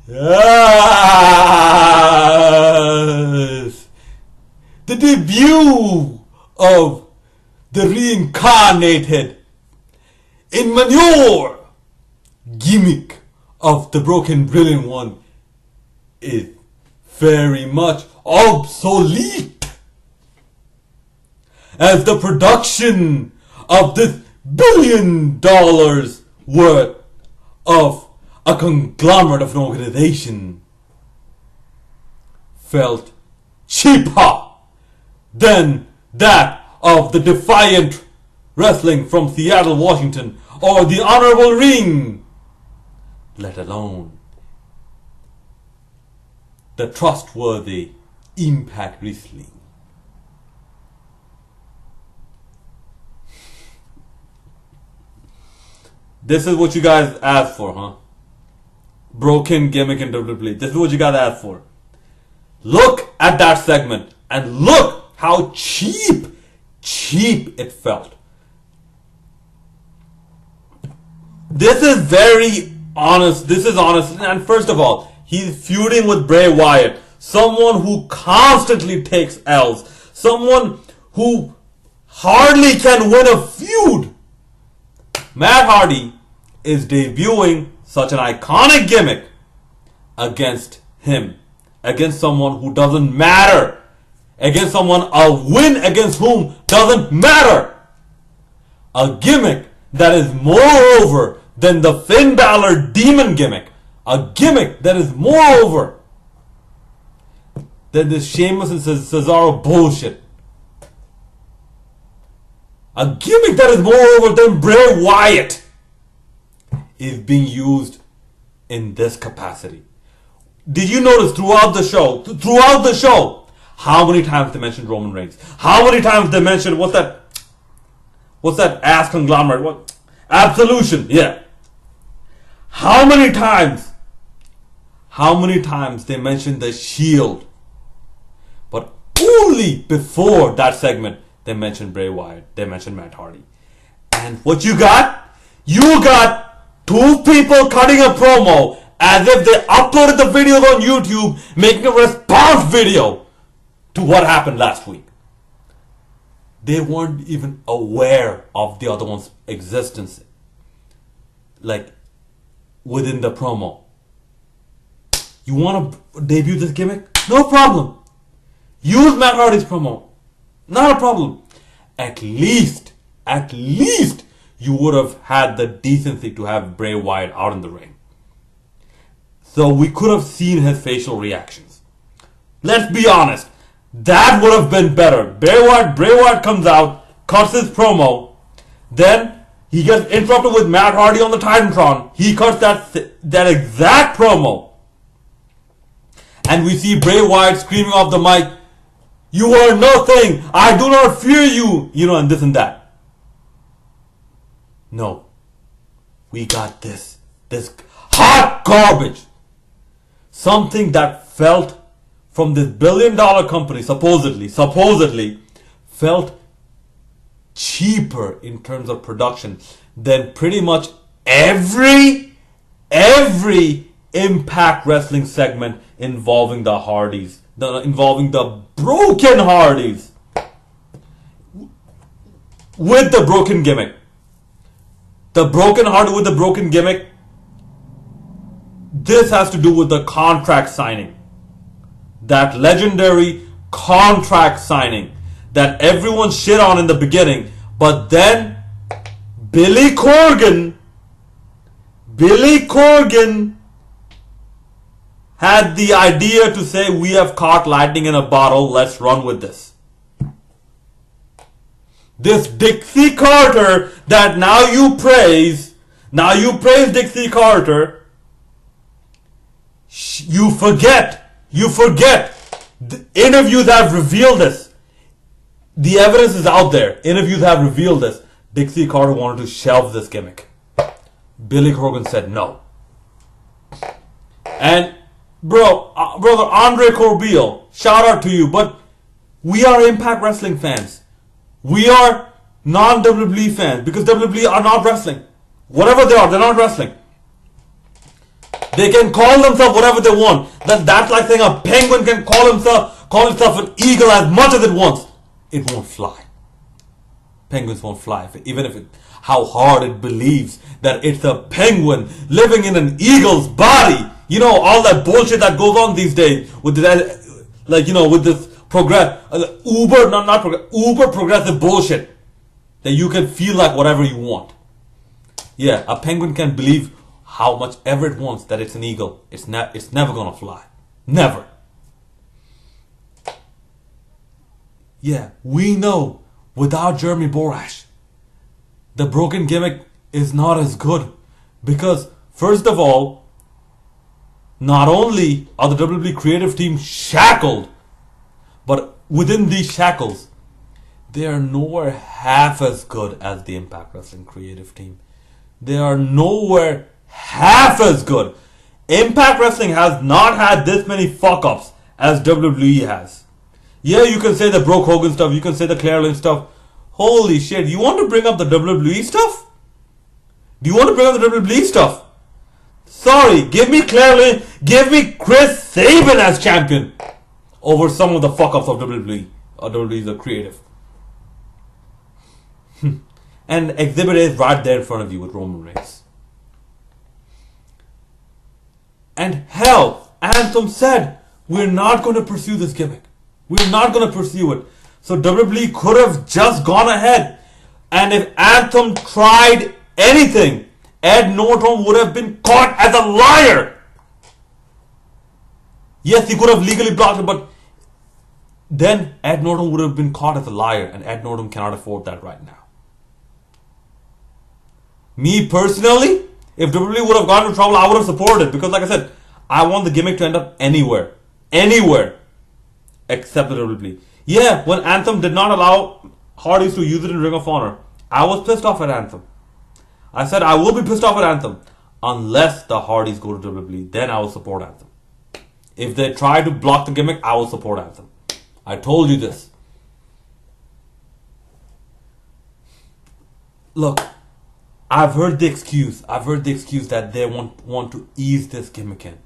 Yes! The debut of the reincarnated in manure gimmick of the Broken Brilliant One is very much obsolete, as the production of this $1 billion worth of a conglomerate of an organization felt cheaper than that of the Defiant Wrestling from Seattle, Washington, or the Honorable Ring, let alone the trustworthy Impact Wrestling. This is what you guys asked for, huh? Broken gimmick in WWE. This is what you guys asked for. Look at that segment and look how cheap it felt. This is very honest. This is honest. And first of all, he's feuding with Bray Wyatt, someone who constantly takes L's, someone who hardly can win a feud. Matt Hardy is debuting such an iconic gimmick against him, against someone who doesn't matter, against someone a win against whom doesn't matter. A gimmick that is more over than the Finn Balor demon gimmick. A gimmick that is more over than this Sheamus and Cesaro bullshit. A gimmick that is more over than Bray Wyatt is being used in this capacity. Did you notice throughout the show, how many times they mentioned Roman Reigns? How many times they mentioned, what's that ass conglomerate? What? Absolution, yeah. How many times they mentioned the Shield? But only before that segment, they mentioned Bray Wyatt, they mentioned Matt Hardy. And what you got? You got two people cutting a promo as if they uploaded the videos on YouTube, making a response video to what happened last week. They weren't even aware of the other one's existence, like within the promo. You want to debut this gimmick? No problem. Use Matt Hardy's promo. Not a problem. At least you would have had the decency to have Bray Wyatt out in the ring, so we could have seen his facial reactions. Let's be honest. That would have been better. Bray Wyatt comes out, cuts his promo, then he gets interrupted with Matt Hardy on the Titantron. He cuts that exact promo, and we see Bray Wyatt screaming off the mic, "You are nothing! I do not fear you!" And this and that. No. We got this hot garbage. Something that felt from this $1 billion company, supposedly, felt cheaper in terms of production than pretty much every Impact Wrestling segment involving the Hardys, involving the Broken Hardys, with the broken gimmick. The Broken Hardy with the broken gimmick. This has to do with the contract signing. That legendary contract signing that everyone shit on in the beginning, but then Billy Corgan had the idea to say, "We have caught lightning in a bottle, let's run with this." This Dixie Carter that now you praise Dixie Carter, you forget. The interviews have revealed this. The evidence is out there. Interviews have revealed this. Dixie Carter wanted to shelve this gimmick. Billy Corgan said no. And brother Andre Corbeil, shout out to you, but we are Impact Wrestling fans. We are non-WWE fans because WWE are not wrestling. Whatever they are, they're not wrestling. They can call themselves whatever they want. That's like saying a penguin can call itself an eagle as much as it wants. It won't fly. Penguins won't fly, even if how hard it believes that it's a penguin living in an eagle's body. You know, all that bullshit that goes on these days with this, like, you know, with this uber progressive bullshit that you can feel like whatever you want. Yeah, a penguin can believe how much ever it wants that it's an eagle. It's never gonna fly. Never. Yeah, we know without Jeremy Borash, the broken gimmick is not as good. Because, first of all, not only are the WWE creative team shackled, but within these shackles, they are nowhere half as good as the Impact Wrestling creative team. They are nowhere half as good. Impact Wrestling has not had this many fuck-ups as WWE has. Yeah, you can say the Broke Hogan stuff, you can say the Claire Lynn stuff. Holy shit, you want to bring up the WWE stuff? Do you want to bring up the WWE stuff? Sorry, give me Claire Lynn, give me Chris Sabin as champion over some of the fuck-ups of WWE. Or WWE is the creative. And Exhibit A is right there in front of you with Roman Reigns. And hell, Anthem said, we're not going to pursue this gimmick. We're not going to pursue it. So WWE could have just gone ahead. And if Anthem tried anything, Ed Norton would have been caught as a liar. Yes, he could have legally blocked it, but then Ed Norton would have been caught as a liar. And Ed Norton cannot afford that right now. Me personally, if WWE would have gotten into trouble, I would have supported it. Because like I said, I want the gimmick to end up anywhere. Anywhere. Except the WWE. Yeah, when Anthem did not allow Hardys to use it in Ring of Honor, I was pissed off at Anthem. I said I will be pissed off at Anthem unless the Hardys go to WWE. Then I will support Anthem. If they try to block the gimmick, I will support Anthem. I told you this. Look, I've heard the excuse. I've heard the excuse that they want to ease this gimmick in.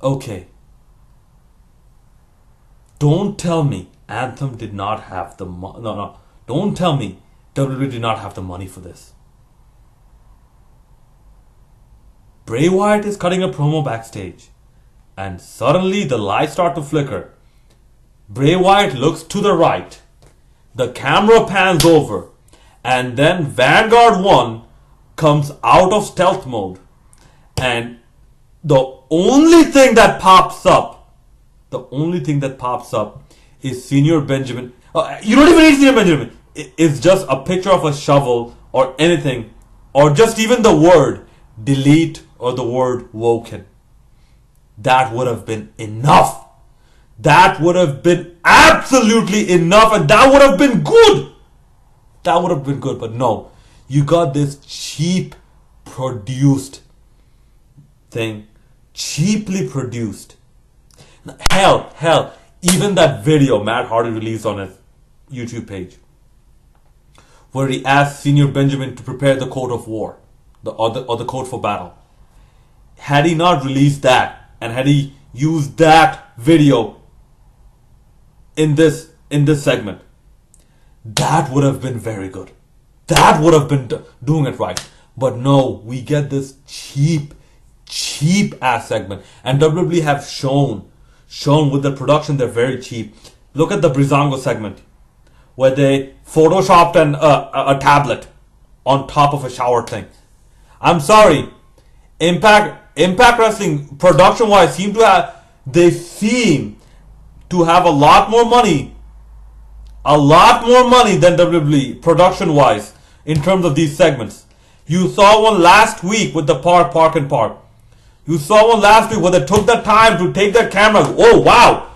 Okay. Don't tell me Anthem did not have the money. No. Don't tell me WWE did not have the money for this. Bray Wyatt is cutting a promo backstage. And suddenly the lights start to flicker. Bray Wyatt looks to the right. The camera pans over. And then Vanguard 1 comes out of stealth mode. And the only thing that pops up is Senior Benjamin. You don't even need Senior Benjamin. It's just a picture of a shovel or anything. Or just even the word delete or the word WOKEN. That would have been enough. That would have been absolutely enough. And that would have been good. That would have been good. But no. You got this cheap produced thing. Cheaply produced. Hell, even that video Matt Hardy released on his YouTube page, where he asked Senior Benjamin to prepare the code of war, or the code for battle. Had he not released that, and had he used that video in this segment, that would have been very good. That would have been doing it right. But no, we get this cheap ass segment, and WWE have shown with the production they're very cheap. Look at the Breezango segment where they photoshopped a tablet on top of a shower thing. I'm sorry, Impact Wrestling production wise seem to have a lot more money than WWE production wise in terms of these segments. You saw one last week with the Park and Park. You saw one last week where they took the time to take their camera. Oh wow,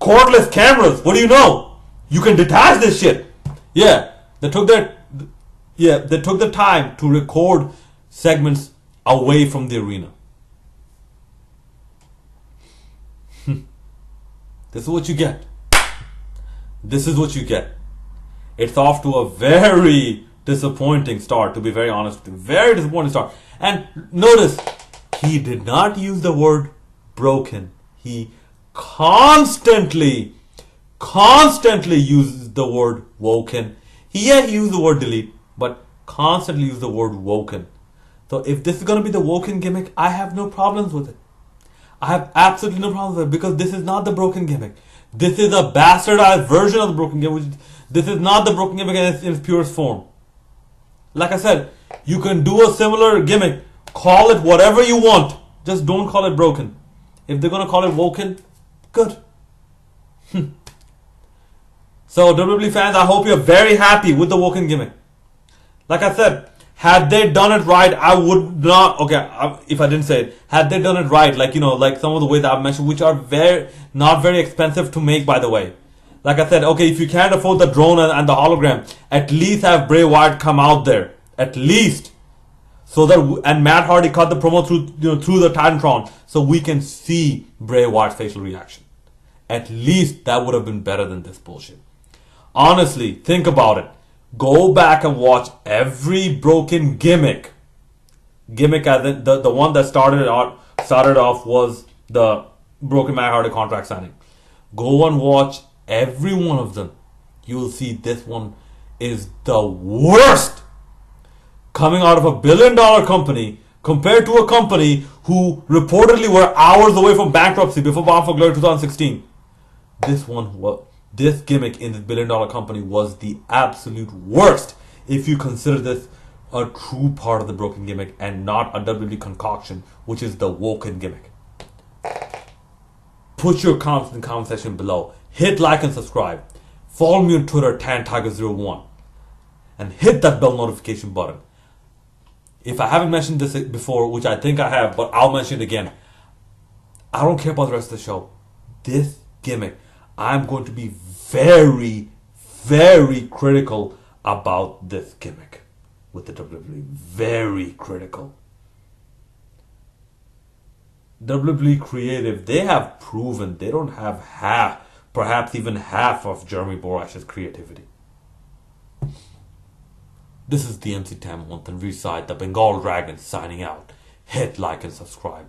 cordless cameras. What do you know? You can detach this shit. Yeah, they took the time to record segments away from the arena. This is what you get. This is what you get. It's off to a very disappointing start, to be very honest with you. Very disappointing start. And notice, He did not use the word broken. He constantly uses the word woken. He used the word delete, but constantly used the word woken. So if this is going to be the woken gimmick, I have no problems with it. I have absolutely no problems with it, because this is not the broken gimmick. This is a bastardized version of the broken gimmick. This is not the broken gimmick in its purest form. Like I said, you can do a similar gimmick, call it whatever you want, just don't call it broken. If they're going to call it woken, good. So WWE fans, I hope you're very happy with the woken gimmick. Like I said, had they done it right, I would not, if I didn't say it, had they done it right, like, like some of the ways I've mentioned, which are not very expensive to make, by the way. Like I said, okay, if you can't afford the drone and the hologram, at least have Bray Wyatt come out there. At least. So that, and Matt Hardy cut the promo through the Titantron, so we can see Bray Wyatt's facial reaction. At least that would have been better than this bullshit. Honestly, think about it. Go back and watch every broken gimmick. Gimmick as in the one that started off was the broken Matt Hardy contract signing. Go and watch every one of them. You'll see this one is the worst. Coming out of $1 billion company compared to a company who reportedly were hours away from bankruptcy before Bound for Glory 2016. This gimmick in this $1 billion company was the absolute worst, if you consider this a true part of the broken gimmick and not a WWE concoction, which is the woken gimmick. Put your comments in the comment section below. Hit like and subscribe. Follow me on Twitter, TanTiger01. And hit that bell notification button. If I haven't mentioned this before, which I think I have, but I'll mention it again. I don't care about the rest of the show. This gimmick, I'm going to be very, very critical about this gimmick with the WWE. Very critical. WWE Creative, they have proven they don't have perhaps even half of Jeremy Borash's creativity. This is the MC Tam Monthan Reside, the Bengal Dragon, signing out. Hit like and subscribe.